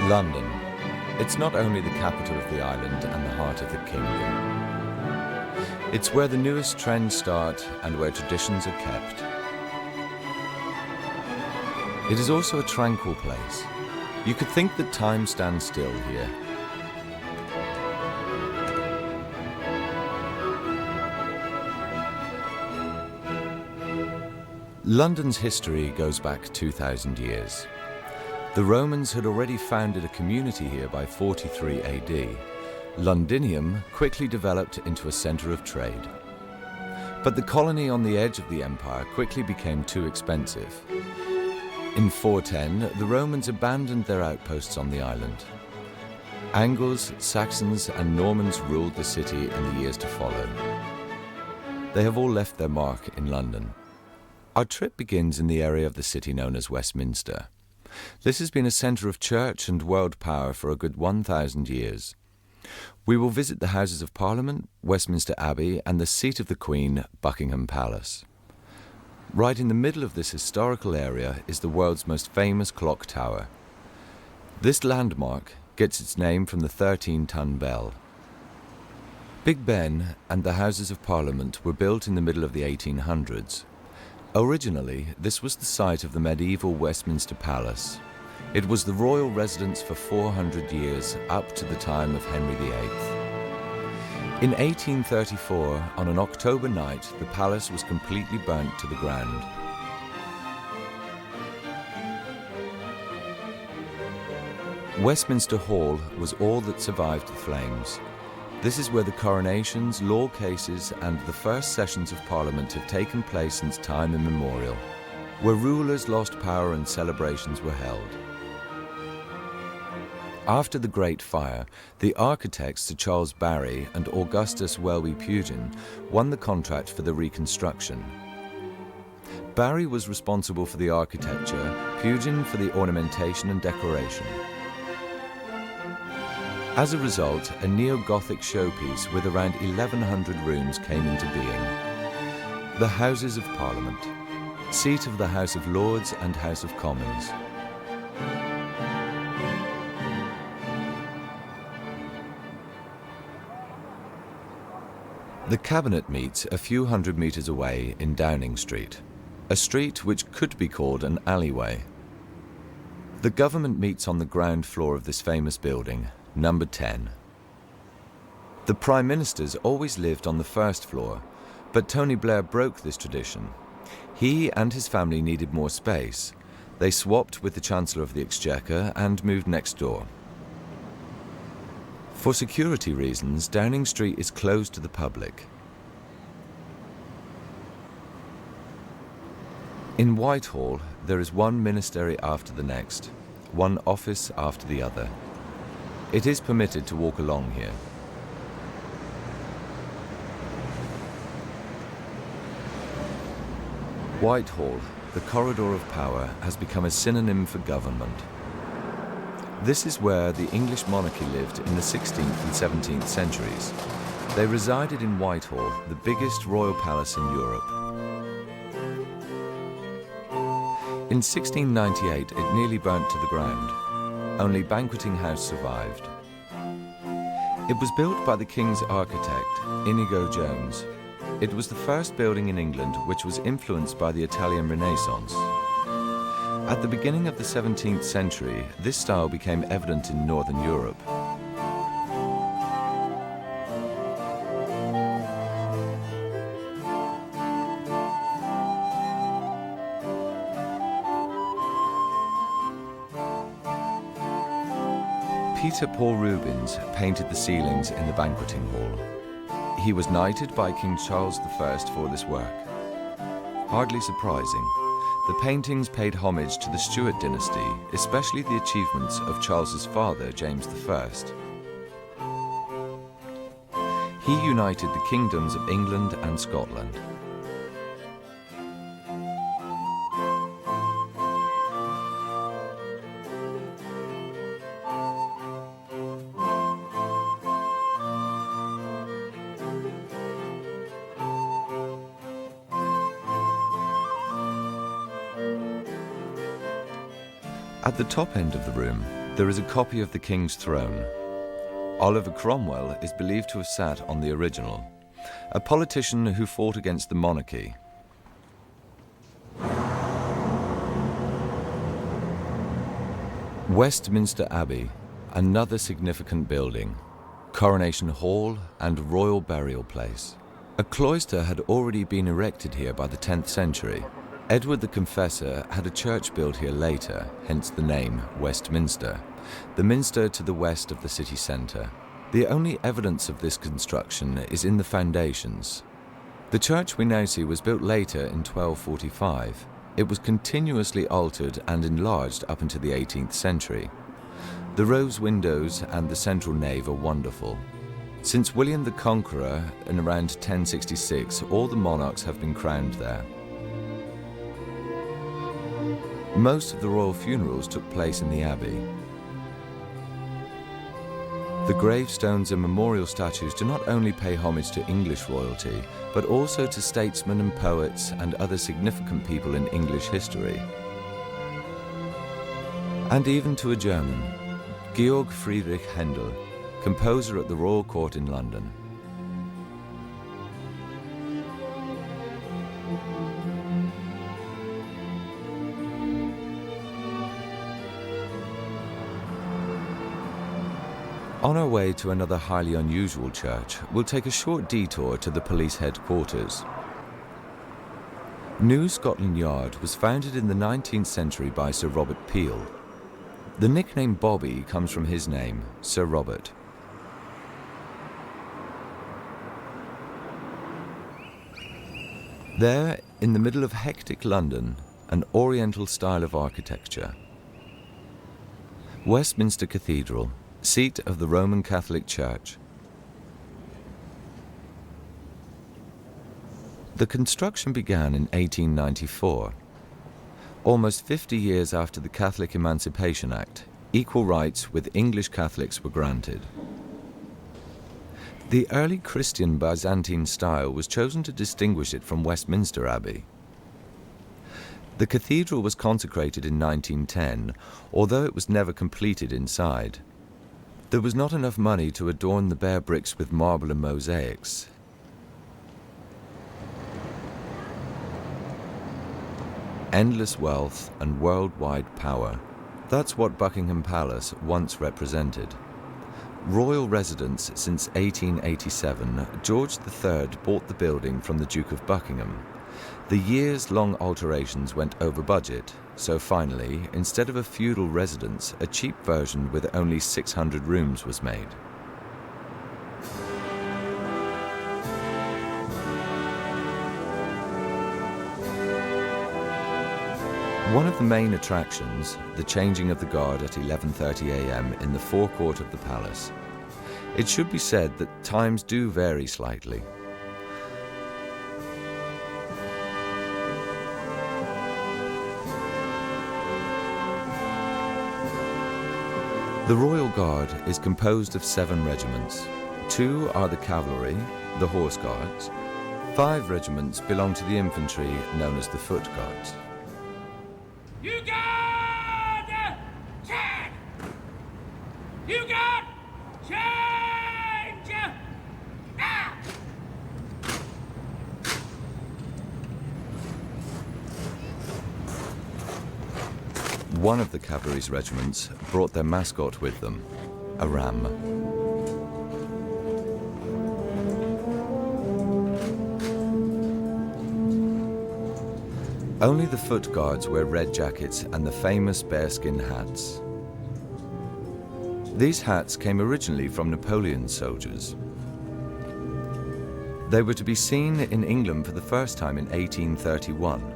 London. It's not only the capital of the island and the heart of the kingdom. It's where the newest trends start and where traditions are kept. It is also a tranquil place. You could think that time stands still here. London's history goes back 2,000 years. The Romans had already founded a community here by 43 AD. Londinium quickly developed into a centre of trade. But the colony on the edge of the empire quickly became too expensive. In 410, the Romans abandoned their outposts on the island. Angles, Saxons, and Normans ruled the city in the years to follow. They have all left their mark in London. Our trip begins in the area of the city known as Westminster. This has been a centre of church and world power for a good 1,000 years. We will visit the Houses of Parliament, Westminster Abbey, and the seat of the Queen, Buckingham Palace. Right in the middle of this historical area is the world's most famous clock tower. This landmark gets its name from the 13-ton bell. Big Ben and the Houses of Parliament were built in the middle of the 1800s. Originally, this was the site of the medieval Westminster Palace. It was the royal residence for 400 years, up to the time of Henry VIII. In 1834, on an October night, the palace was completely burnt to the ground. Westminster Hall was all that survived the flames. This is where the coronations, law cases, and the first sessions of Parliament have taken place since time immemorial, where rulers lost power and celebrations were held. After the Great Fire, the architects Sir Charles Barry and Augustus Welby-Pugin won the contract for the reconstruction. Barry was responsible for the architecture, Pugin for the ornamentation and decoration. As a result, a neo-Gothic showpiece with around 1,100 rooms came into being. The Houses of Parliament, seat of the House of Lords and House of Commons. The Cabinet meets a few hundred metres away in Downing Street, a street which could be called an alleyway. The government meets on the ground floor of this famous building, number 10. The Prime Ministers always lived on the first floor, but Tony Blair broke this tradition. He and his family needed more space. They swapped with the Chancellor of the Exchequer and moved next door. For security reasons, Downing Street is closed to the public. In Whitehall, there is one ministry after the next, one office after the other. It is permitted to walk along here. Whitehall, the corridor of power, has become a synonym for government. This is where the English monarchy lived in the 16th and 17th centuries. They resided in Whitehall, the biggest royal palace in Europe. In 1698, it nearly burnt to the ground. Only Banqueting House survived. It was built by the King's architect, Inigo Jones. It was the first building in England which was influenced by the Italian Renaissance. At the beginning of the 17th century, this style became evident in Northern Europe. Peter Paul Rubens painted the ceilings in the banqueting hall. He was knighted by King Charles I for this work. Hardly surprising, the paintings paid homage to the Stuart dynasty, especially the achievements of Charles's father, James I. He united the kingdoms of England and Scotland. At the top end of the room, There is a copy of the King's Throne. Oliver Cromwell is believed to have sat on the original, a politician who fought against the monarchy. Westminster Abbey, another significant building, Coronation Hall and Royal Burial Place. A cloister had already been erected here by the 10th century. Edward the Confessor had a church built here later, hence the name Westminster, the minster to the west of the city centre. The only evidence of this construction is in the foundations. The church we now see was built later in 1245. It was continuously altered and enlarged up into the 18th century. The rose windows and the central nave are wonderful. Since William the Conqueror in around 1066, all the monarchs have been crowned there. Most of the royal funerals took place in the Abbey. The gravestones and memorial statues do not only pay homage to English royalty, but also to statesmen and poets and other significant people in English history. And even to a German, Georg Friedrich Händel, composer at the Royal Court in London. On our way to another highly unusual church, we'll take a short detour to the police headquarters. New Scotland Yard was founded in the 19th century by Sir Robert Peel. The nickname Bobby comes from his name, Sir Robert. There, in the middle of hectic London, an Oriental style of architecture. Westminster Cathedral, seat of the Roman Catholic Church. The construction began in 1894. Almost 50 years after the Catholic Emancipation Act, equal rights with English Catholics were granted. The early Christian Byzantine style was chosen to distinguish it from Westminster Abbey. The cathedral was consecrated in 1910, although it was never completed inside. There was not enough money to adorn the bare bricks with marble and mosaics. Endless wealth and worldwide power. That's what Buckingham Palace once represented. Royal residence since 1887, George III bought the building from the Duke of Buckingham. The years-long alterations went over budget, so finally, instead of a feudal residence, a cheap version with only 600 rooms was made. One of the main attractions, the changing of the guard at 11:30 a.m. in the forecourt of the palace. It should be said that times do vary slightly. The Royal Guard is composed of 7 regiments. 2 are the cavalry, the Horse Guards. 5 regiments belong to the infantry, known as the Foot Guards. You guard! Check! You guard! Change! Ah! One of the cavalry's regiments brought their mascot with them, a ram. Only the Foot Guards wear red jackets and the famous bearskin hats. These hats came originally from Napoleon's soldiers. They were to be seen in England for the first time in 1831.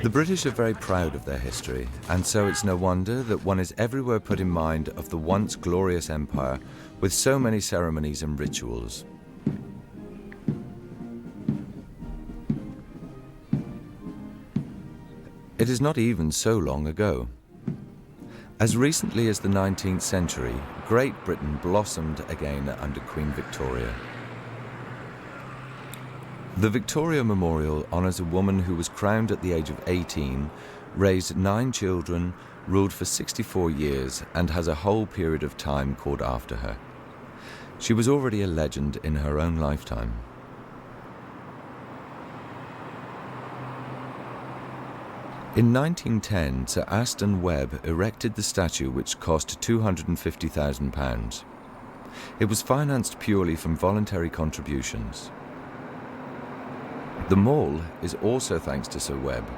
The British are very proud of their history, and so it's no wonder that one is everywhere put in mind of the once glorious empire with so many ceremonies and rituals. It is not even so long ago. As recently as the 19th century, Great Britain blossomed again under Queen Victoria. The Victoria Memorial honours a woman who was crowned at the age of 18, raised 9 children, ruled for 64 years, and has a whole period of time called after her. She was already a legend in her own lifetime. In 1910, Sir Aston Webb erected the statue, which cost £250,000. It was financed purely from voluntary contributions. The Mall is also thanks to Sir Webb.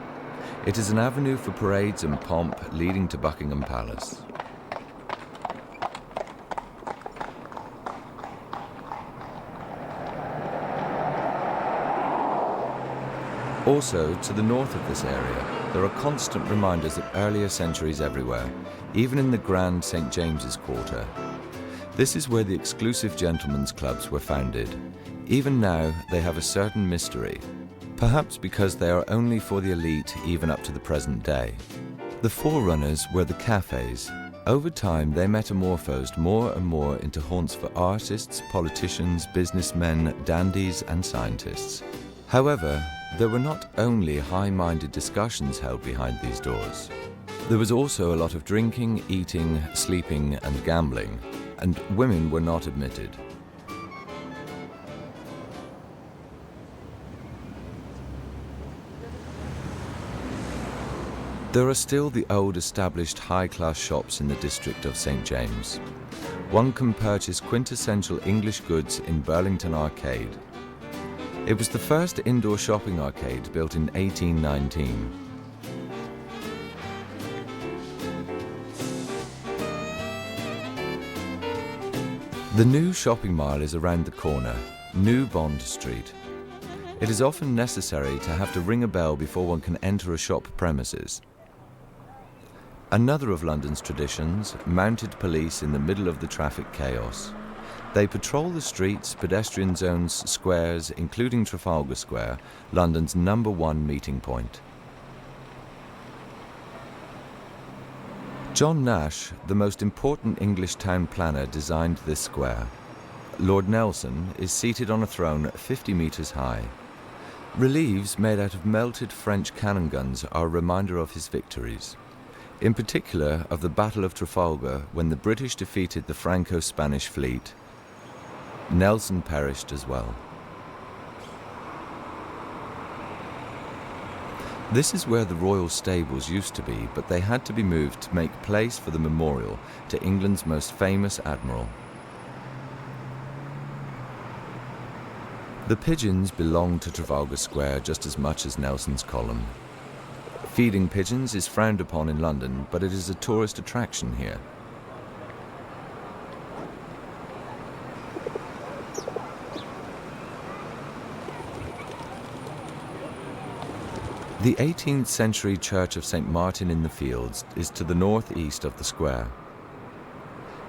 It is an avenue for parades and pomp leading to Buckingham Palace. Also, to the north of this area, there are constant reminders of earlier centuries everywhere, even in the grand St. James's Quarter. This is where the exclusive gentlemen's clubs were founded. Even now, they have a certain mystery, perhaps because they are only for the elite even up to the present day. The forerunners were the cafes. Over time, they metamorphosed more and more into haunts for artists, politicians, businessmen, dandies, and scientists. However, there were not only high-minded discussions held behind these doors. There was also a lot of drinking, eating, sleeping, and gambling, and women were not admitted. There are still the old established high-class shops in the district of St. James. One can purchase quintessential English goods in Burlington Arcade. It was the first indoor shopping arcade built in 1819. The new shopping mall is around the corner, New Bond Street. It is often necessary to have to ring a bell before one can enter a shop premises. Another of London's traditions, mounted police in the middle of the traffic chaos. They patrol the streets, pedestrian zones, squares, including Trafalgar Square, London's #1 meeting point. John Nash, the most important English town planner, designed this square. Lord Nelson is seated on a throne 50 metres high. Reliefs made out of melted French cannon guns are a reminder of his victories. In particular of the Battle of Trafalgar, when the British defeated the Franco-Spanish fleet. Nelson perished as well. This is where the royal stables used to be, but they had to be moved to make place for the memorial to England's most famous admiral. The pigeons belong to Trafalgar Square just as much as Nelson's column. Feeding pigeons is frowned upon in London, but it is a tourist attraction here. The 18th century Church of St. Martin in the Fields is to the northeast of the square.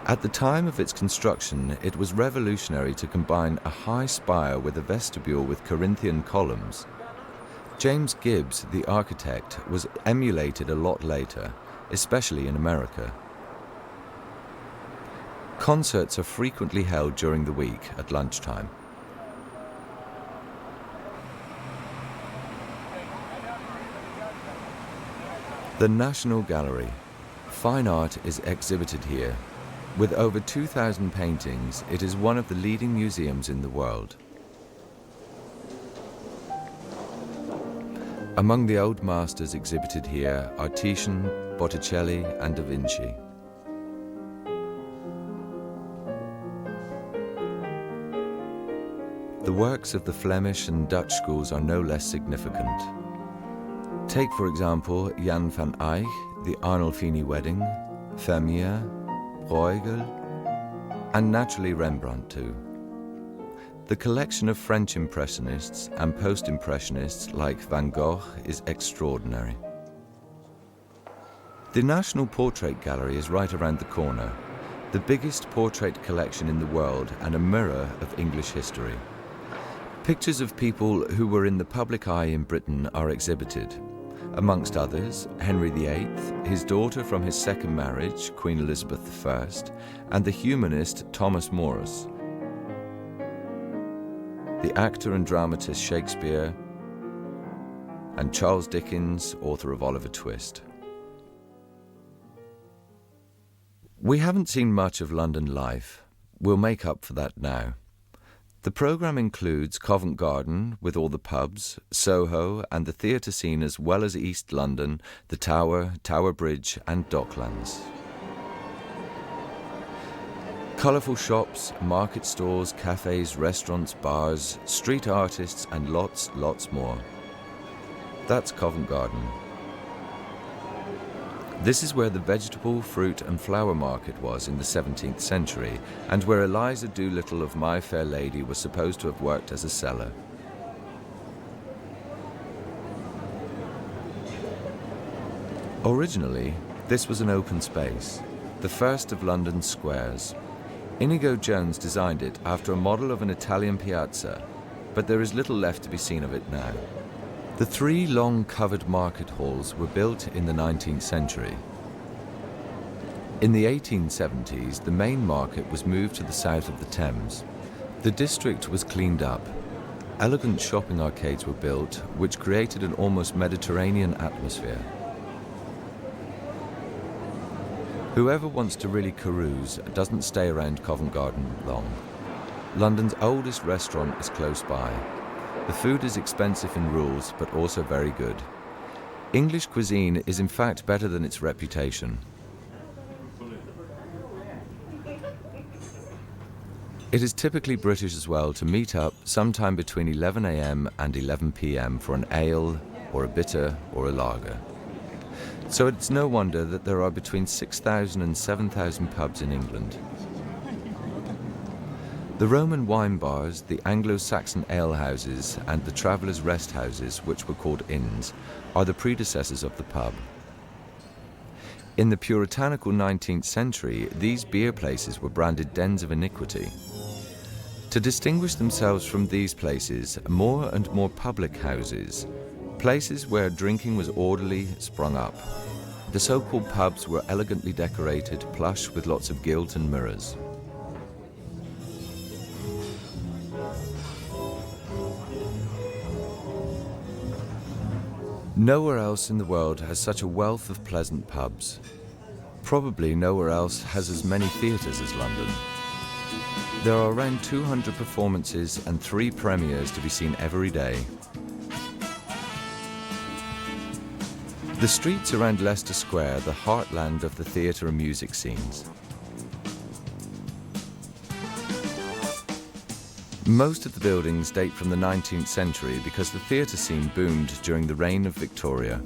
At the time of its construction, it was revolutionary to combine a high spire with a vestibule with Corinthian columns. James Gibbs, the architect, was emulated a lot later, especially in America. Concerts are frequently held during the week at lunchtime. The National Gallery. Fine art is exhibited here. With over 2,000 paintings, it is one of the leading museums in the world. Among the old masters exhibited here are Titian, Botticelli, and Da Vinci. The works of the Flemish and Dutch schools are no less significant. Take, for example, Jan van Eyck, the Arnolfini Wedding, Vermeer, Bruegel, and naturally Rembrandt too. The collection of French Impressionists and Post-Impressionists like Van Gogh is extraordinary. The National Portrait Gallery is right around the corner, the biggest portrait collection in the world and a mirror of English history. Pictures of people who were in the public eye in Britain are exhibited. Amongst others, Henry VIII, his daughter from his second marriage, Queen Elizabeth I, and the humanist Thomas Morris, the actor and dramatist Shakespeare, and Charles Dickens, author of Oliver Twist. We haven't seen much of London life. We'll make up for that now. The programme includes Covent Garden with all the pubs, Soho and the theatre scene, as well as East London, the Tower, Tower Bridge and Docklands. Colourful shops, market stores, cafes, restaurants, bars, street artists and lots more. That's Covent Garden. This is where the vegetable, fruit and flower market was in the 17th century, and where Eliza Doolittle of My Fair Lady was supposed to have worked as a seller. Originally, this was an open space, the first of London's squares. Inigo Jones designed it after a model of an Italian piazza, but there is little left to be seen of it now. The three long covered market halls were built in the 19th century. In the 1870s, the main market was moved to the south of the Thames. The district was cleaned up. Elegant shopping arcades were built, which created an almost Mediterranean atmosphere. Whoever wants to really carouse doesn't stay around Covent Garden long. London's oldest restaurant is close by. The food is expensive in rules, but also very good. English cuisine is in fact better than its reputation. It is typically British as well to meet up sometime between 11 a.m. and 11 p.m. for an ale, or a bitter, or a lager. So it's no wonder that there are between 6,000 and 7,000 pubs in England. The Roman wine bars, the Anglo-Saxon alehouses, and the travellers' rest houses, which were called inns, are the predecessors of the pub. In the puritanical 19th century, these beer places were branded dens of iniquity. To distinguish themselves from these places, more and more public houses, places where drinking was orderly, sprung up. The so-called pubs were elegantly decorated, plush with lots of gilt and mirrors. Nowhere else in the world has such a wealth of pleasant pubs. Probably nowhere else has as many theatres as London. There are around 200 performances and 3 premieres to be seen every day. The streets around Leicester Square, the heartland of the theatre and music scenes. Most of the buildings date from the 19th century because the theatre scene boomed during the reign of Victoria.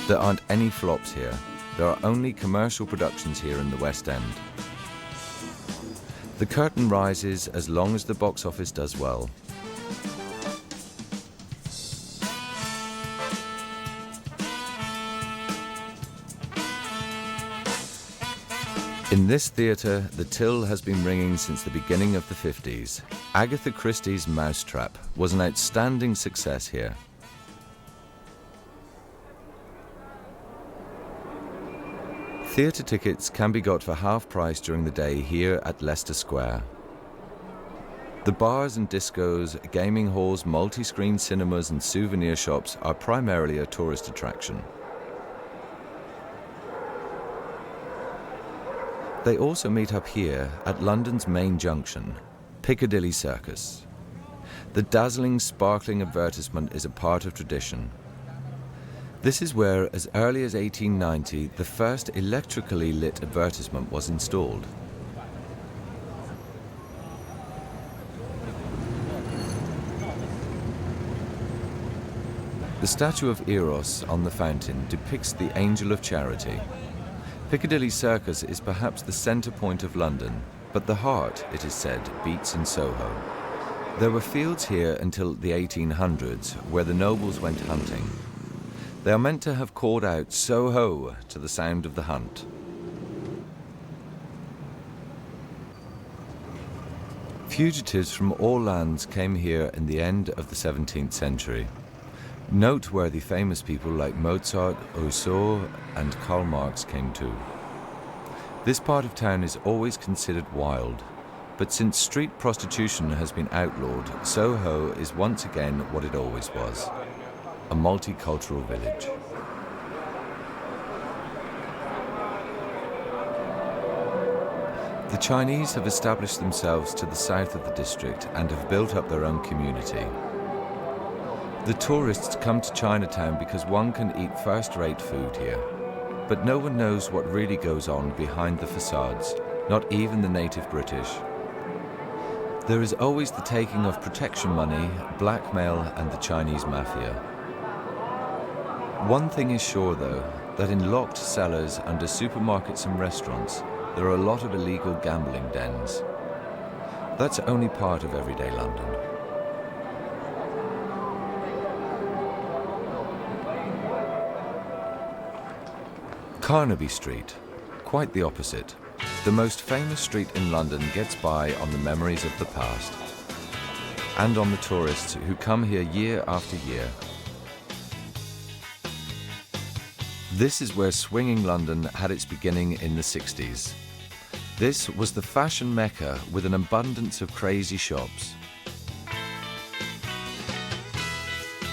There aren't any flops here. There are only commercial productions here in the West End. The curtain rises as long as the box office does well. In this theatre, the till has been ringing since the beginning of the 50s. Agatha Christie's Mousetrap was an outstanding success here. Theatre tickets can be got for half price during the day here at Leicester Square. The bars and discos, gaming halls, multi-screen cinemas and souvenir shops are primarily a tourist attraction. They also meet up here at London's main junction, Piccadilly Circus. The dazzling, sparkling advertisement is a part of tradition. This is where, as early as 1890, the first electrically lit advertisement was installed. The statue of Eros on the fountain depicts the Angel of Charity. Piccadilly Circus is perhaps the centre point of London, but the heart, it is said, beats in Soho. There were fields here until the 1800s, where the nobles went hunting. They are meant to have called out "Soho" to the sound of the hunt. Fugitives from all lands came here in the end of the 17th century. Noteworthy famous people like Mozart, Rousseau, and Karl Marx came too. This part of town is always considered wild, but since street prostitution has been outlawed, Soho is once again what it always was, a multicultural village. The Chinese have established themselves to the south of the district and have built up their own community. The tourists come to Chinatown because one can eat first-rate food here, but no one knows what really goes on behind the facades, not even the native British. There is always the taking of protection money, blackmail, and the Chinese mafia. One thing is sure, though, that in locked cellars under supermarkets and restaurants, there are a lot of illegal gambling dens. That's only part of everyday London. Carnaby Street, quite the opposite. The most famous street in London gets by on the memories of the past and on the tourists who come here year after year. This is where swinging London had its beginning in the 60s. This was the fashion mecca with an abundance of crazy shops.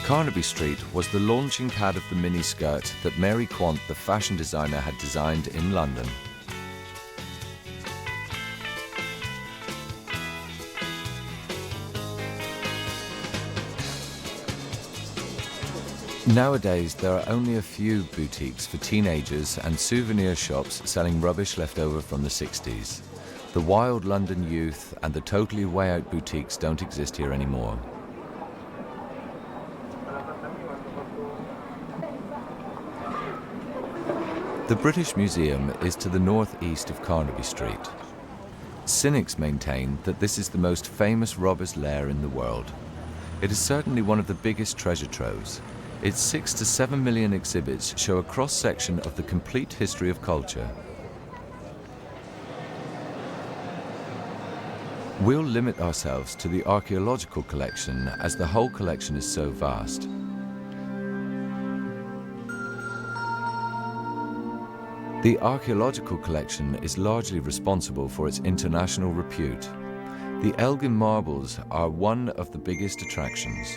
Carnaby Street was the launching pad of the miniskirt that Mary Quant, the fashion designer, had designed in London. Nowadays, there are only a few boutiques for teenagers and souvenir shops selling rubbish left over from the 60s. The wild London youth and the totally way-out boutiques don't exist here anymore. The British Museum is to the northeast of Carnaby Street. Cynics maintain that this is the most famous robber's lair in the world. It is certainly one of the biggest treasure troves. Its 6 to 7 million exhibits show a cross-section of the complete history of culture. We'll limit ourselves to the Archaeological Collection as the whole collection is so vast. The Archaeological Collection is largely responsible for its international repute. The Elgin Marbles are one of the biggest attractions.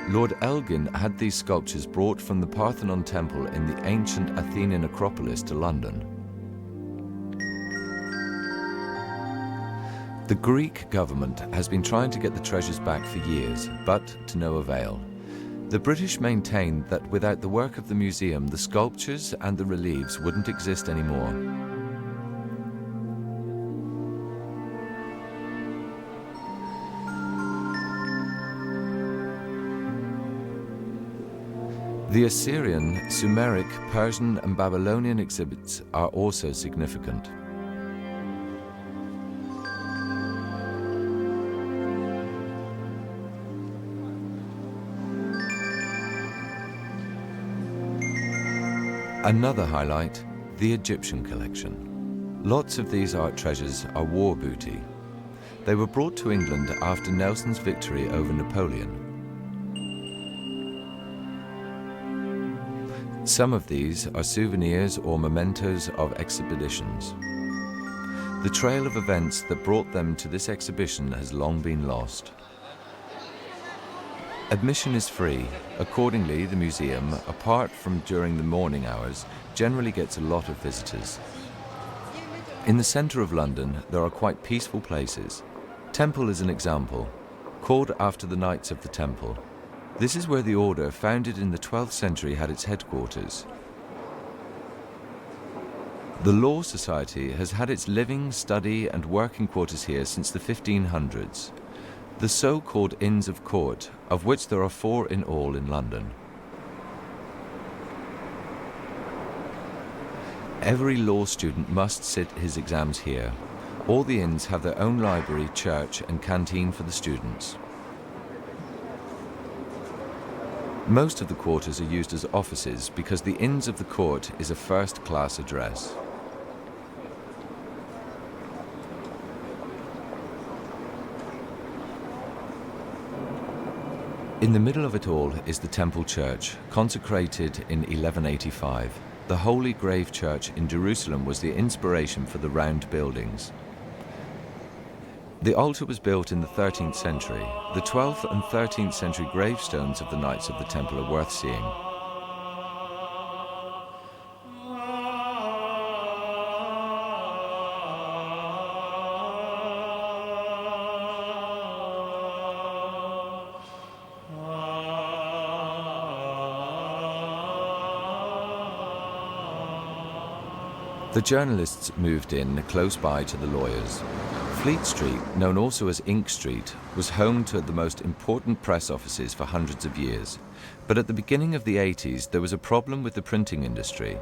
Lord Elgin had these sculptures brought from the Parthenon Temple in the ancient Athenian Acropolis to London. The Greek government has been trying to get the treasures back for years, but to no avail. The British maintained that without the work of the museum, the sculptures and the reliefs wouldn't exist anymore. The Assyrian, Sumeric, Persian, and Babylonian exhibits are also significant. Another highlight, the Egyptian collection. Lots of these art treasures are war booty. They were brought to England after Nelson's victory over Napoleon. Some of these are souvenirs or mementos of expeditions. The trail of events that brought them to this exhibition has long been lost. Admission is free. Accordingly, the museum, apart from during the morning hours, generally gets a lot of visitors. In the centre of London, there are quite peaceful places. Temple is an example, called after the Knights of the Temple. This is where the order, founded in the 12th century, had its headquarters. The Law Society has had its living, study, and working quarters here since the 1500s. The so-called Inns of Court, of which there are 4 in all in London. Every law student must sit his exams here. All the inns have their own library, church, and canteen for the students. Most of the quarters are used as offices because the Inns of the Court is a first-class address. In the middle of it all is the Temple Church, consecrated in 1185. The Holy Grave Church in Jerusalem was the inspiration for the round buildings. The altar was built in the 13th century. The 12th and 13th century gravestones of the Knights of the Temple are worth seeing. The journalists moved in close by to the lawyers. Fleet Street, known also as Ink Street, was home to the most important press offices for hundreds of years. But at the beginning of the 80s, there was a problem with the printing industry.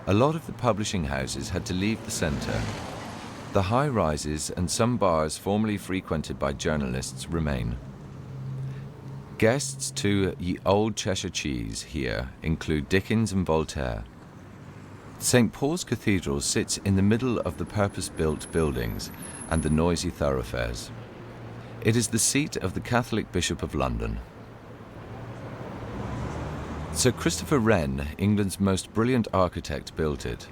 A lot of the publishing houses had to leave the centre. The high rises and some bars formerly frequented by journalists remain. Guests to Ye Old Cheshire Cheese here include Dickens and Voltaire. St. Paul's Cathedral sits in the middle of the purpose-built buildings and the noisy thoroughfares. It is the seat of the Catholic Bishop of London. Sir Christopher Wren, England's most brilliant architect, built it.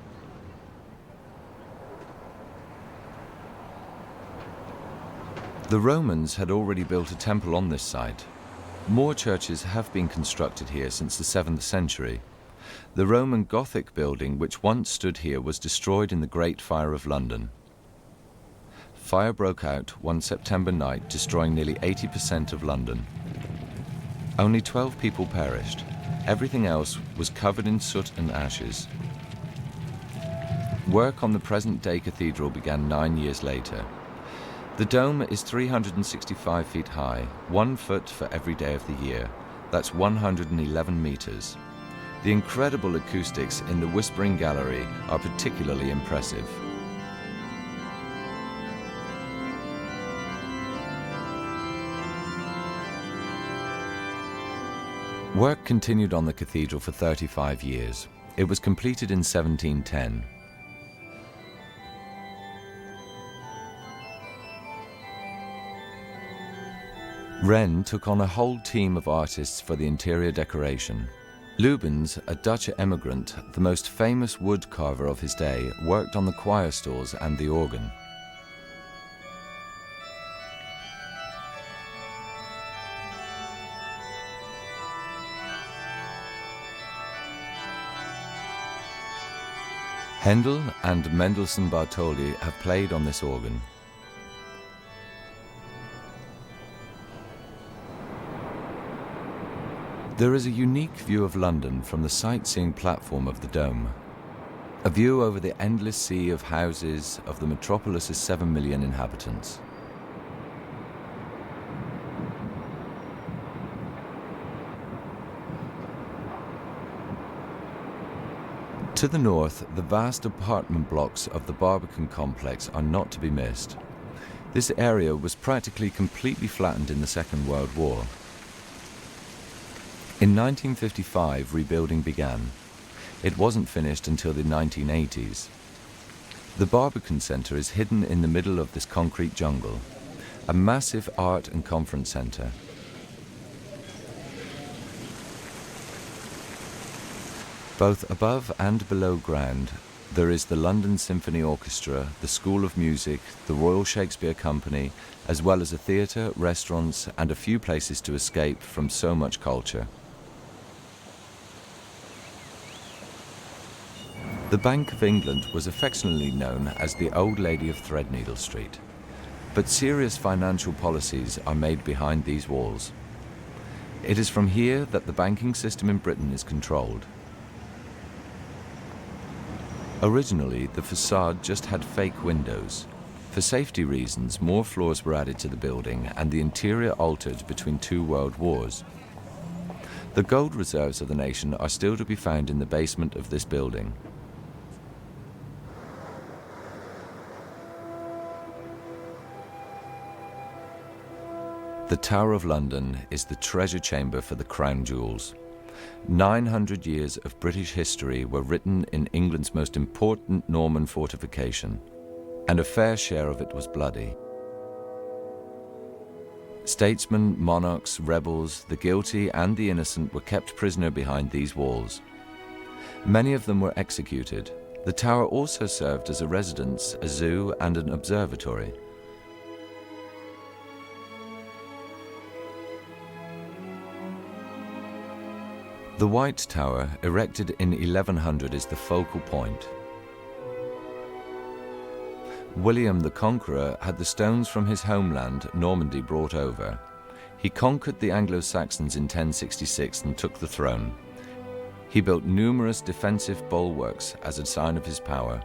The Romans had already built a temple on this site. More churches have been constructed here since the 7th century. The Roman Gothic building which once stood here was destroyed in the Great Fire of London. Fire broke out one September night, destroying nearly 80% of London. Only 12 people perished. Everything else was covered in soot and ashes. Work on the present-day cathedral began 9 years later. The dome is 365 feet high, 1 foot for every day of the year. That's 111 meters. The incredible acoustics in the Whispering Gallery are particularly impressive. Work continued on the cathedral for 35 years. It was completed in 1710. Wren took on a whole team of artists for the interior decoration. Lubens, a Dutch emigrant, the most famous wood carver of his day, worked on the choir stalls and the organ. Handel and Mendelssohn Bartholdy have played on this organ. There is a unique view of London from the sightseeing platform of the dome. A view over the endless sea of houses of the metropolis's 7 million inhabitants. To the north, the vast apartment blocks of the Barbican Complex are not to be missed. This area was practically completely flattened in the Second World War. In 1955, rebuilding began. It wasn't finished until the 1980s. The Barbican Center is hidden in the middle of this concrete jungle, a massive art and conference center. Both above and below ground, there is the London Symphony Orchestra, the School of Music, the Royal Shakespeare Company, as well as a theatre, restaurants, and a few places to escape from so much culture. The Bank of England was affectionately known as the Old Lady of Threadneedle Street, but serious financial policies are made behind these walls. It is from here that the banking system in Britain is controlled. Originally, the facade just had fake windows. For safety reasons, more floors were added to the building and the interior altered between 2 world wars. The gold reserves of the nation are still to be found in the basement of this building. The Tower of London is the treasure chamber for the crown jewels. 900 years of British history were written in England's most important Norman fortification, and a fair share of it was bloody. Statesmen, monarchs, rebels, the guilty and the innocent were kept prisoner behind these walls. Many of them were executed. The tower also served as a residence, a zoo, and an observatory. The White Tower, erected in 1100, is the focal point. William the Conqueror had the stones from his homeland, Normandy, brought over. He conquered the Anglo-Saxons in 1066 and took the throne. He built numerous defensive bulwarks as a sign of his power.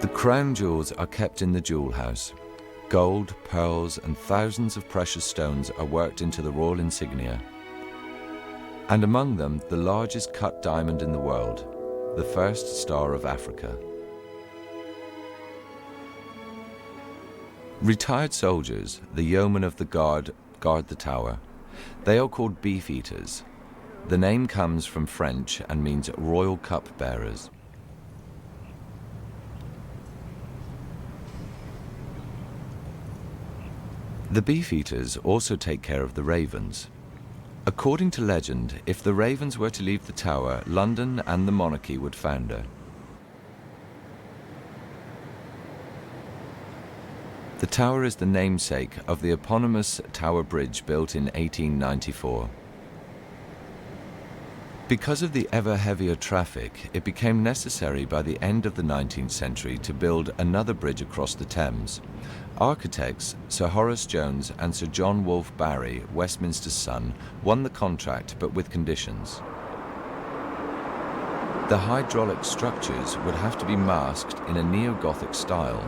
The crown jewels are kept in the jewel house. Gold, pearls, and thousands of precious stones are worked into the royal insignia. And among them, the largest cut diamond in the world, the first star of Africa. Retired soldiers, the yeomen of the guard the tower. They are called Beefeaters. The name comes from French and means royal cup bearers. The Beefeaters also take care of the ravens. According to legend, if the ravens were to leave the tower, London and the monarchy would founder. The tower is the namesake of the eponymous Tower Bridge built in 1894. Because of the ever heavier traffic, it became necessary by the end of the 19th century to build another bridge across the Thames. Architects Sir Horace Jones and Sir John Wolfe Barry, Westminster's son, won the contract, but with conditions. The hydraulic structures would have to be masked in a neo-Gothic style.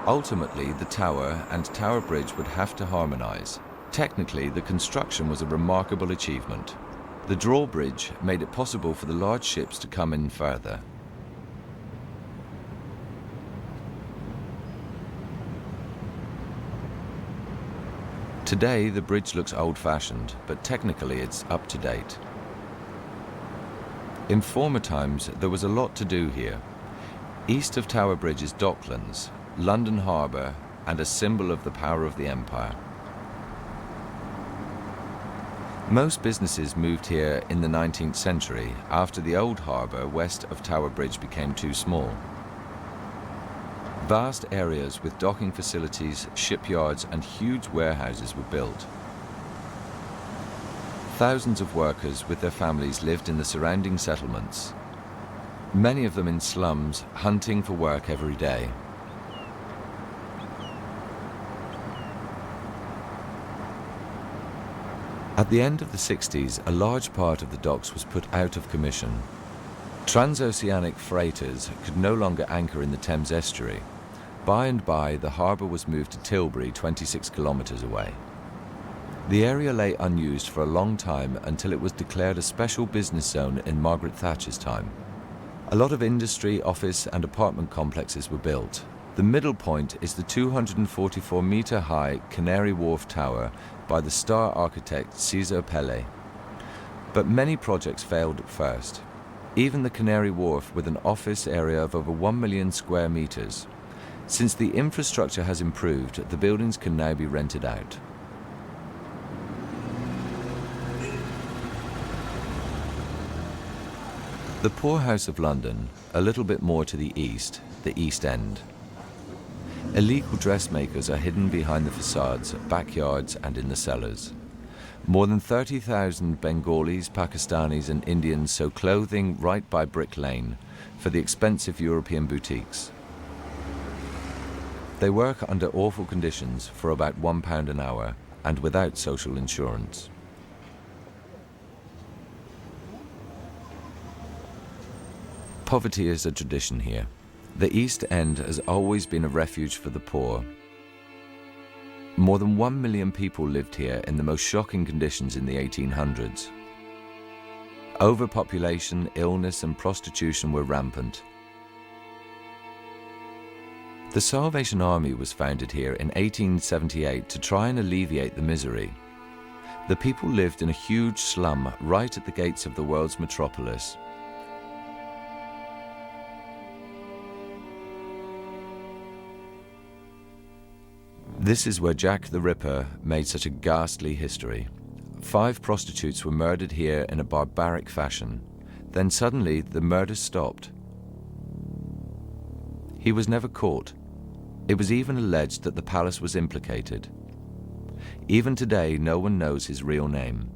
Ultimately, the tower and Tower Bridge would have to harmonise. Technically, the construction was a remarkable achievement. The drawbridge made it possible for the large ships to come in further. Today, the bridge looks old-fashioned, but technically it's up to date. In former times, there was a lot to do here. East of Tower Bridge is Docklands, London Harbour, and a symbol of the power of the empire. Most businesses moved here in the 19th century after the old harbour west of Tower Bridge became too small. Vast areas with docking facilities, shipyards, and huge warehouses were built. Thousands of workers with their families lived in the surrounding settlements, many of them in slums, hunting for work every day. At the end of the 60s, a large part of the docks was put out of commission. Transoceanic freighters could no longer anchor in the Thames estuary. By and by, the harbour was moved to Tilbury, 26 kilometres away. The area lay unused for a long time until it was declared a special business zone in Margaret Thatcher's time. A lot of industry, office and apartment complexes were built. The middle point is the 244-metre-high Canary Wharf Tower by the star architect Cesar Pelle. But many projects failed at first. Even the Canary Wharf, with an office area of over 1 million square metres. Since the infrastructure has improved, the buildings can now be rented out. The poorhouse of London, a little bit more to the east, the East End. Illegal dressmakers are hidden behind the facades, backyards, and in the cellars. More than 30,000 Bengalis, Pakistanis, and Indians sew clothing right by Brick Lane for the expensive European boutiques. They work under awful conditions for about £1 an hour and without social insurance. Poverty is a tradition here. The East End has always been a refuge for the poor. More than 1 million people lived here in the most shocking conditions in the 1800s. Overpopulation, illness, and prostitution were rampant. The Salvation Army was founded here in 1878 to try and alleviate the misery. The people lived in a huge slum right at the gates of the world's metropolis. This is where Jack the Ripper made such a ghastly history. 5 prostitutes were murdered here in a barbaric fashion. Then suddenly the murders stopped. He was never caught. It was even alleged that the palace was implicated. Even today, no one knows his real name.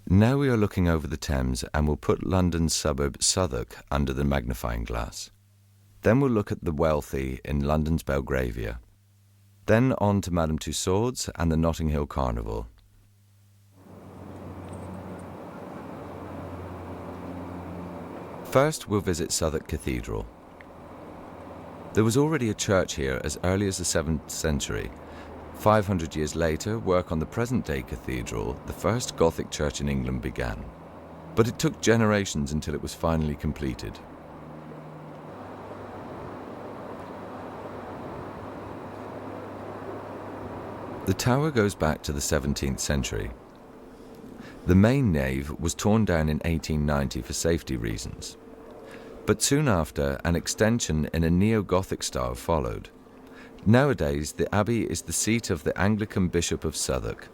Now we are looking over the Thames and we'll put London's suburb Southwark under the magnifying glass. Then we'll look at the wealthy in London's Belgravia. Then on to Madame Tussauds and the Notting Hill Carnival. First, we'll visit Southwark Cathedral. There was already a church here as early as the 7th century. 500 years later, work on the present-day cathedral, the first Gothic church in England, began. But it took generations until it was finally completed. The tower goes back to the 17th century. The main nave was torn down in 1890 for safety reasons. But soon after, an extension in a neo-Gothic style followed. Nowadays, the Abbey is the seat of the Anglican Bishop of Southwark.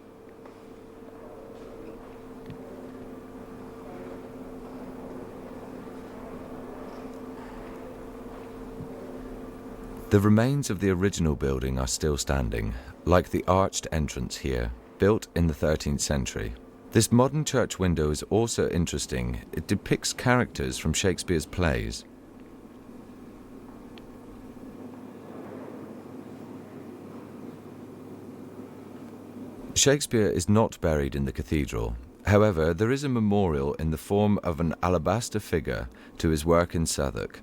The remains of the original building are still standing, like the arched entrance here, built in the 13th century. This modern church window is also interesting. It depicts characters from Shakespeare's plays. Shakespeare is not buried in the cathedral. However, there is a memorial in the form of an alabaster figure to his work in Southwark.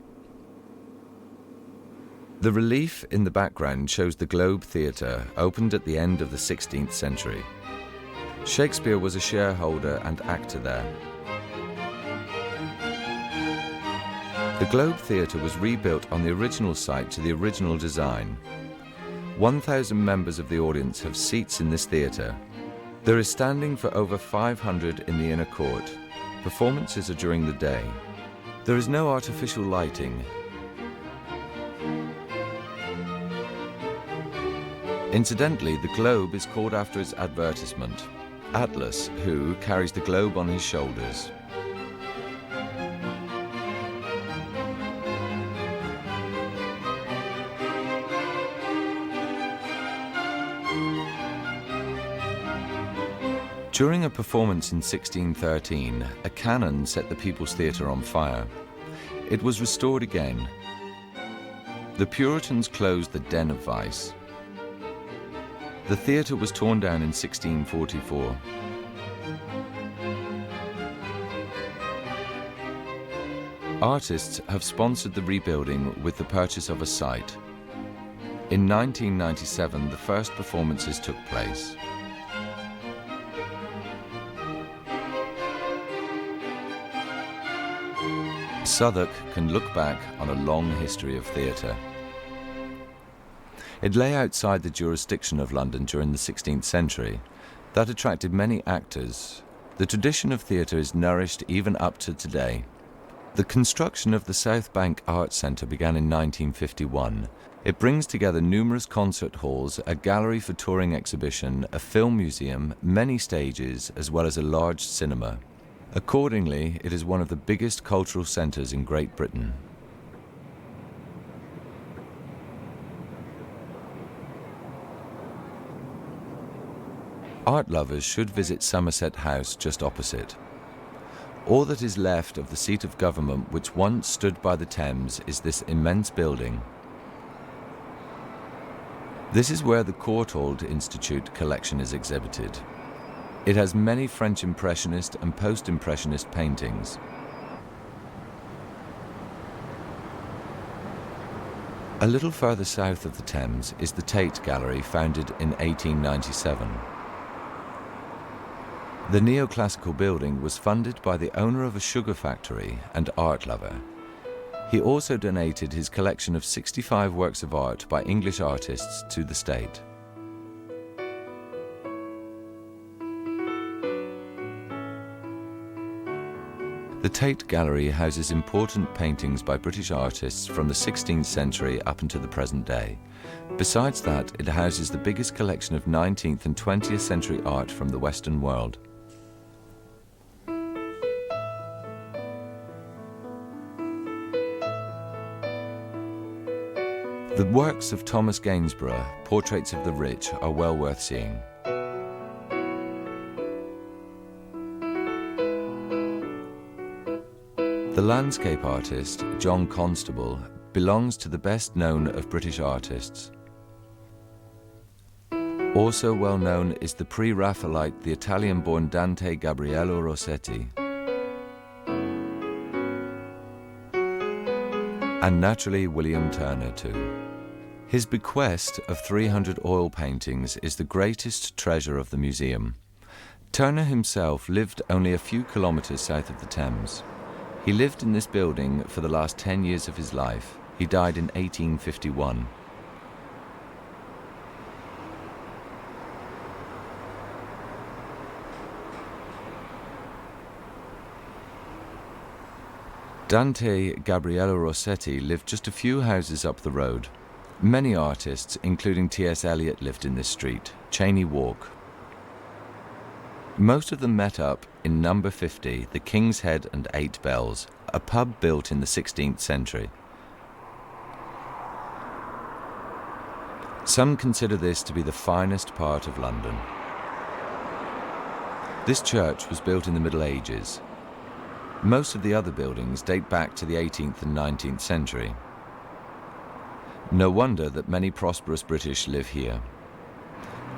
The relief in the background shows the Globe Theatre, opened at the end of the 16th century. Shakespeare was a shareholder and actor there. The Globe Theatre was rebuilt on the original site to the original design. 1,000 members of the audience have seats in this theatre. There is standing for over 500 in the inner court. Performances are during the day. There is no artificial lighting. Incidentally, the globe is called after its advertisement, Atlas, who carries the globe on his shoulders. During a performance in 1613, a cannon set the People's Theatre on fire. It was restored again. The Puritans closed the Den of Vice. The theatre was torn down in 1644. Artists have sponsored the rebuilding with the purchase of a site. In 1997, the first performances took place. Southwark can look back on a long history of theatre. It lay outside the jurisdiction of London during the 16th century. That attracted many actors. The tradition of theatre is nourished even up to today. The construction of the South Bank Arts Centre began in 1951. It brings together numerous concert halls, a gallery for touring exhibition, a film museum, many stages, as well as a large cinema. Accordingly, it is one of the biggest cultural centres in Great Britain. Art lovers should visit Somerset House just opposite. All that is left of the seat of government which once stood by the Thames is this immense building. This is where the Courtauld Institute collection is exhibited. It has many French Impressionist and Post-Impressionist paintings. A little further south of the Thames is the Tate Gallery, founded in 1897. The neoclassical building was funded by the owner of a sugar factory and art lover. He also donated his collection of 65 works of art by English artists to the state. The The Tate Gallery houses important paintings by British artists from the 16th century up until the present day. Besides that, it houses the biggest collection of 19th and 20th century art from the Western world. The works of Thomas Gainsborough, Portraits of the Rich, are well worth seeing. The landscape artist, John Constable, belongs to the best known of British artists. Also well known is the pre-Raphaelite, the Italian-born Dante Gabriello Rossetti. And naturally William Turner too. His bequest of 300 oil paintings is the greatest treasure of the museum. Turner himself lived only a few kilometres south of the Thames. He lived in this building for the last 10 years of his life. He died in 1851. Dante Gabriello Rossetti lived just a few houses up the road. Many artists, including T.S. Eliot, lived in this street, Cheyne Walk. Most of them met up in number 50, the King's Head and 8 Bells, a pub built in the 16th century. Some consider this to be the finest part of London. This church was built in the Middle Ages. Most of the other buildings date back to the 18th and 19th century. No wonder that many prosperous British live here.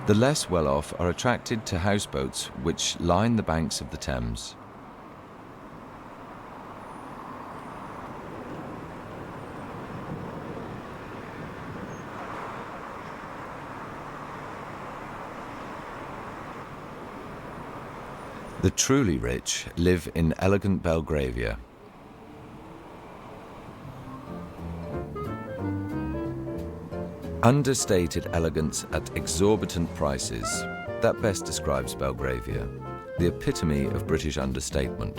The less well-off are attracted to houseboats which line the banks of the Thames. The truly rich live in elegant Belgravia. Understated elegance at exorbitant prices. That best describes Belgravia, the epitome of British understatement.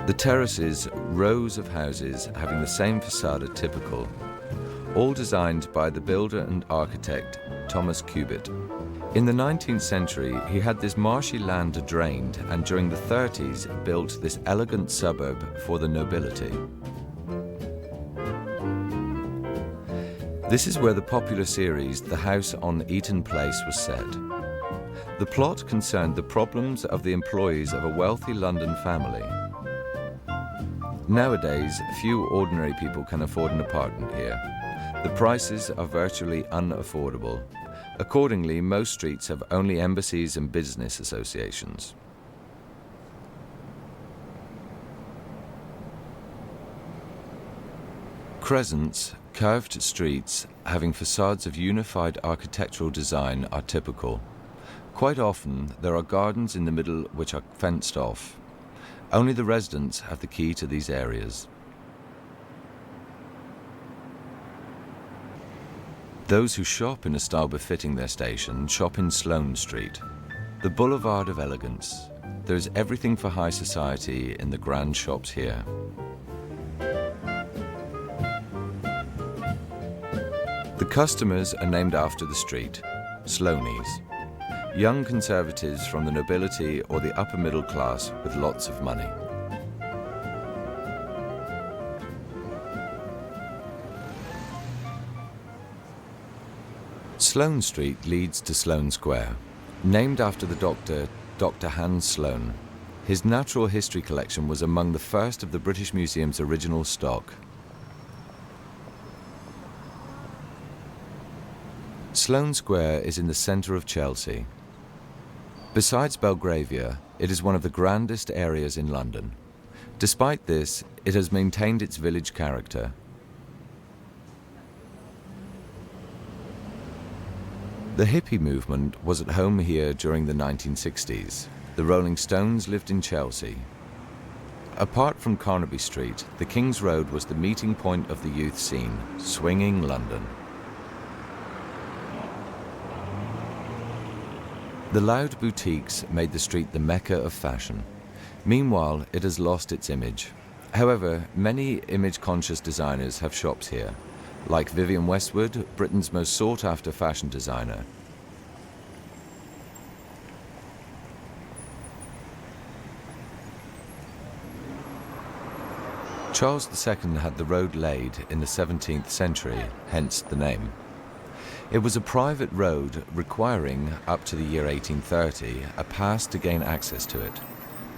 The terraces, rows of houses having the same facade are typical, all designed by the builder and architect Thomas Cubitt. In the 19th century, he had this marshy land drained, and during the 30s built this elegant suburb for the nobility. This is where the popular series The House on Eaton Place was set. The plot concerned the problems of the employees of a wealthy London family. Nowadays, few ordinary people can afford an apartment here. The prices are virtually unaffordable. Accordingly, most streets have only embassies and business associations. Crescents, curved streets having facades of unified architectural design are typical. Quite often, there are gardens in the middle which are fenced off. Only the residents have the key to these areas. Those who shop in a style befitting their station shop in Sloane Street, the boulevard of elegance. There is everything for high society in the grand shops here. The customers are named after the street, Sloanies, young conservatives from the nobility or the upper middle class with lots of money. Sloane Street leads to Sloane Square, named after the doctor, Dr. Hans Sloane. His natural history collection was among the first of the British Museum's original stock. Sloane Square is in the centre of Chelsea. Besides Belgravia, it is one of the grandest areas in London. Despite this, it has maintained its village character. The hippie movement was at home here during the 1960s. The Rolling Stones lived in Chelsea. Apart from Carnaby Street, the King's Road was the meeting point of the youth scene, swinging London. The loud boutiques made the street the mecca of fashion. Meanwhile, it has lost its image. However, many image-conscious designers have shops here, like Vivienne Westwood, Britain's most sought-after fashion designer. Charles II had the road laid in the 17th century, hence the name. It was a private road requiring, up to the year 1830, a pass to gain access to it.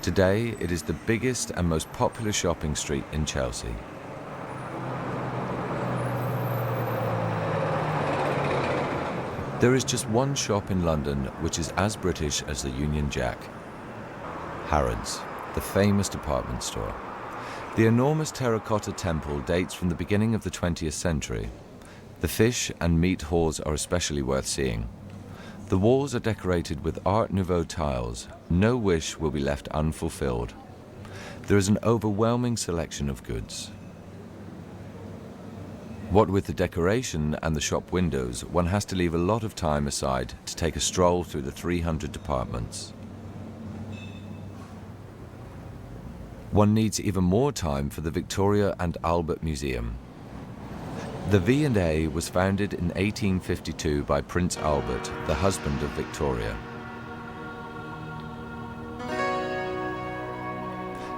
Today, it is the biggest and most popular shopping street in Chelsea. There is just one shop in London which is as British as the Union Jack. Harrods, the famous department store. The enormous terracotta temple dates from the beginning of the 20th century. The fish and meat halls are especially worth seeing. The walls are decorated with Art Nouveau tiles. No wish will be left unfulfilled. There is an overwhelming selection of goods. What with the decoration and the shop windows, one has to leave a lot of time aside to take a stroll through the 300 departments. One needs even more time for the Victoria and Albert Museum. The V&A was founded in 1852 by Prince Albert, the husband of Victoria.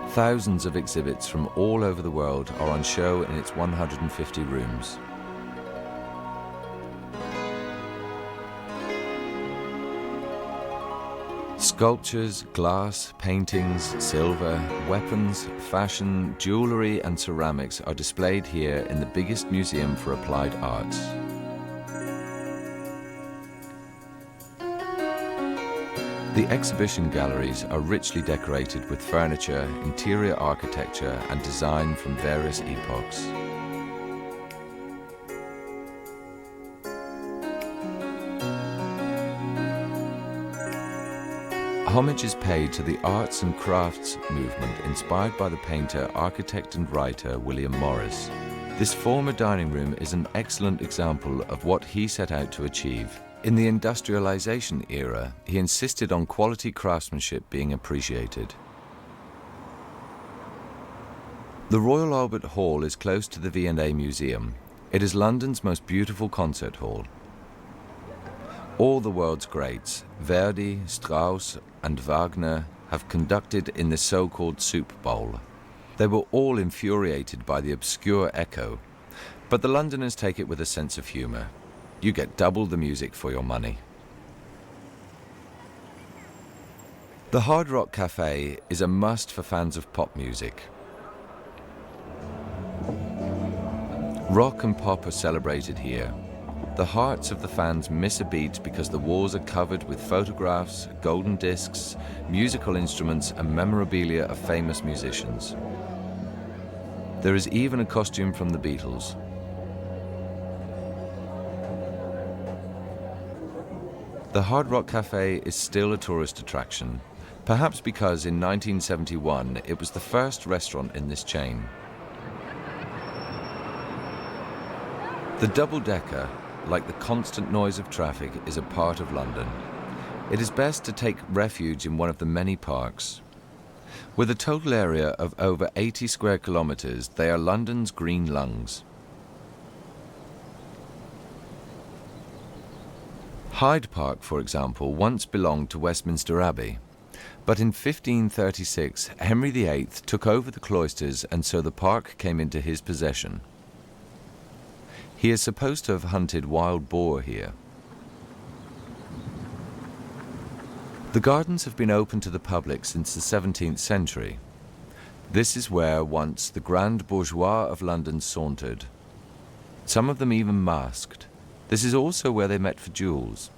Thousands of exhibits from all over the world are on show in its 150 rooms. Sculptures, glass, paintings, silver, weapons, fashion, jewellery and ceramics are displayed here in the biggest museum for applied arts. The exhibition galleries are richly decorated with furniture, interior architecture and design from various epochs. Homage is paid to the arts and crafts movement inspired by the painter, architect and writer William Morris. This former dining room is an excellent example of what he set out to achieve. In the industrialization era, he insisted on quality craftsmanship being appreciated. The Royal Albert Hall is close to the V&A Museum. It is London's most beautiful concert hall. All the world's greats, Verdi, Strauss, and Wagner, have conducted in the so-called soup bowl. They were all infuriated by the obscure echo, but the Londoners take it with a sense of humour. You get double the music for your money. The Hard Rock Cafe is a must for fans of pop music. Rock and pop are celebrated here. The hearts of the fans miss a beat because the walls are covered with photographs, golden discs, musical instruments and memorabilia of famous musicians. There is even a costume from the Beatles. The Hard Rock Cafe is still a tourist attraction, perhaps because in 1971 it was the first restaurant in this chain. The double-decker, like the constant noise of traffic, is a part of London. It is best to take refuge in one of the many parks. With a total area of over 80 square kilometres, they are London's green lungs. Hyde Park, for example, once belonged to Westminster Abbey, but in 1536 Henry VIII took over the cloisters and so the park came into his possession. He is supposed to have hunted wild boar here. The gardens have been open to the public since the 17th century. This is where once the grand bourgeois of London sauntered. Some of them even masked. This is also where they met for duels.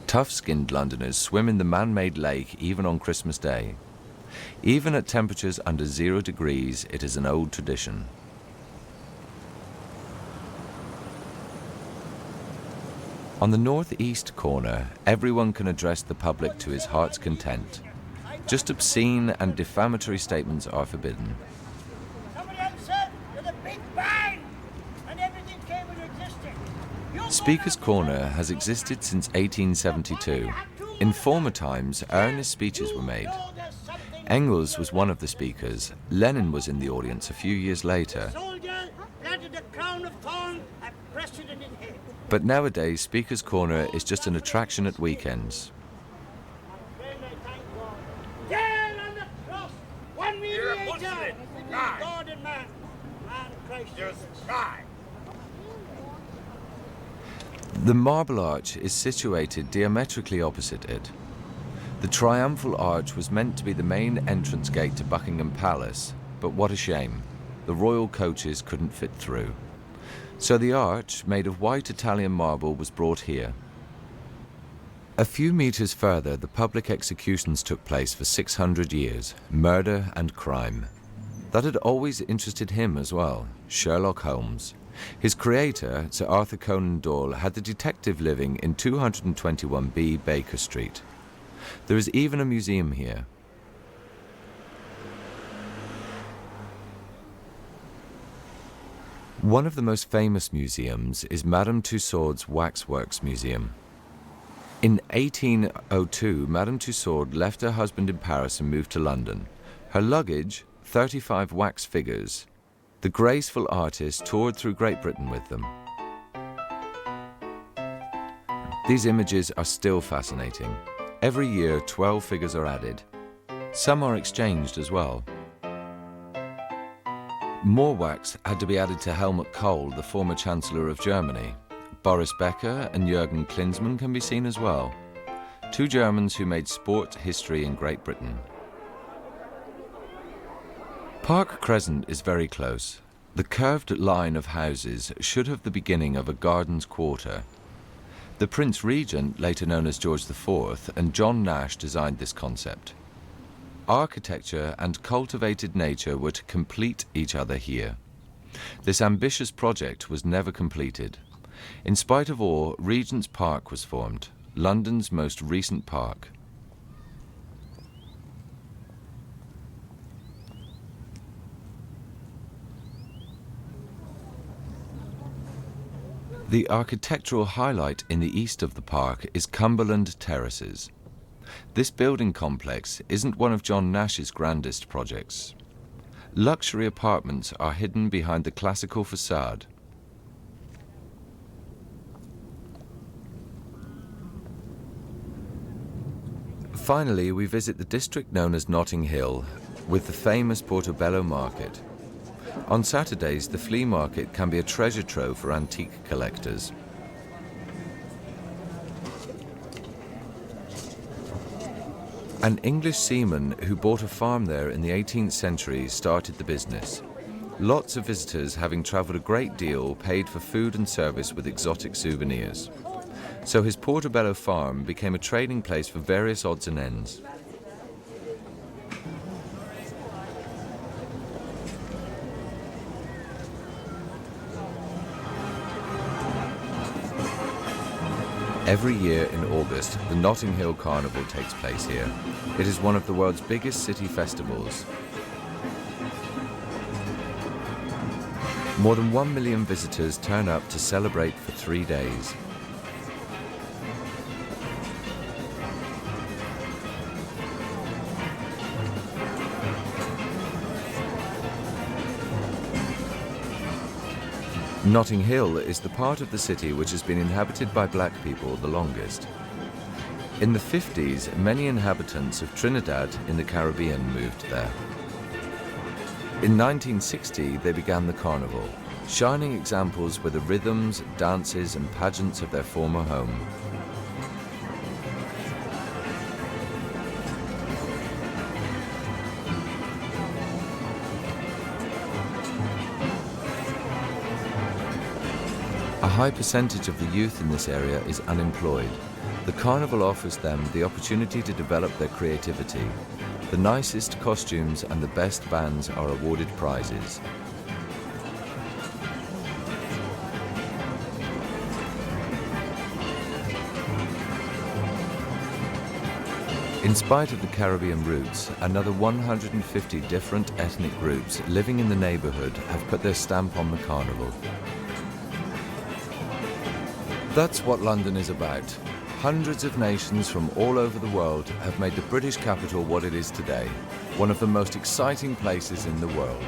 Tough-skinned Londoners swim in the man-made lake even on Christmas Day. Even at temperatures under 0 degrees, it is an old tradition. On the northeast corner, everyone can address the public to his heart's content. Just obscene and defamatory statements are forbidden. Somebody else said with a big bang, and everything came into existence. Speaker's Corner has existed since 1872. In former times, earnest speeches were made. Engels was one of the speakers. Lenin was in the audience a few years later. Soldier planted a crown of thorns and pressed it in his head. But nowadays, Speaker's Corner is just an attraction at weekends. There on the cross, one mediator between God and man, Christ Jesus. The Marble Arch is situated diametrically opposite it. The triumphal arch was meant to be the main entrance gate to Buckingham Palace, but what a shame. The royal coaches couldn't fit through. So the arch, made of white Italian marble, was brought here. A few meters further, the public executions took place for 600 years, murder and crime. That had always interested him as well, Sherlock Holmes. His creator, Sir Arthur Conan Doyle, had the detective living in 221B Baker Street. There is even a museum here. One of the most famous museums is Madame Tussauds Waxworks Museum. In 1802, Madame Tussaud left her husband in Paris and moved to London. Her luggage, 35 wax figures. The graceful artist toured through Great Britain with them. These images are still fascinating. Every year, 12 figures are added. Some are exchanged as well. More wax had to be added to Helmut Kohl, the former Chancellor of Germany. Boris Becker and Jürgen Klinsmann can be seen as well. Two Germans who made sport history in Great Britain. Park Crescent is very close. The curved line of houses should have the beginning of a gardens quarter. The Prince Regent, later known as George IV, and John Nash designed this concept. Architecture and cultivated nature were to complete each other here. This ambitious project was never completed. In spite of all, Regent's Park was formed, London's most recent park. The architectural highlight in the east of the park is Cumberland Terraces. This building complex isn't one of John Nash's grandest projects. Luxury apartments are hidden behind the classical facade. Finally, we visit the district known as Notting Hill, with the famous Portobello Market. On Saturdays, the flea market can be a treasure trove for antique collectors. An English seaman who bought a farm there in the 18th century started the business. Lots of visitors, having travelled a great deal, paid for food and service with exotic souvenirs. So his Portobello farm became a trading place for various odds and ends. Every year in August, the Notting Hill Carnival takes place here. It is one of the world's biggest city festivals. More than 1 million visitors turn up to celebrate for 3 days. Notting Hill is the part of the city which has been inhabited by black people the longest. In the 50s, many inhabitants of Trinidad in the Caribbean moved there. In 1960, they began the Carnival. Shining examples were the rhythms, dances, and pageants of their former home. A high percentage of the youth in this area is unemployed. The Carnival offers them the opportunity to develop their creativity. The nicest costumes and the best bands are awarded prizes. In spite of the Caribbean roots, another 150 different ethnic groups living in the neighborhood have put their stamp on the Carnival. That's what London is about. Hundreds of nations from all over the world have made the British capital what it is today, one of the most exciting places in the world.